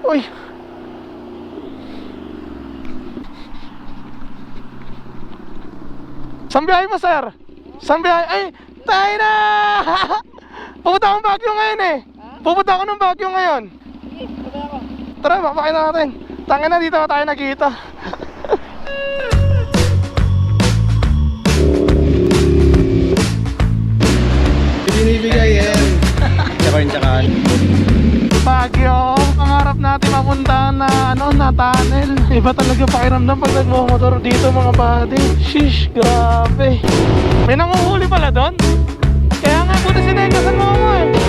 Uy. Saan biyahe mo, sir? Saan biyahe? Ay, tayo na! Pupunta akong Baguio ngayon eh. Pupunta ako ng Baguio ngayon. Tara, bakbakin na natin. Tangin na, dito na tayo nakita. Binibigay yan. Tsaka. Baguio, pangarap natin mapuntahan na na tunnel. Iba talaga pakiramdam pag nagmumotor dito mga buddy. Shish, grabe. May nanguhuli pala doon. Kaya nga, buti sinengasan mo ako eh.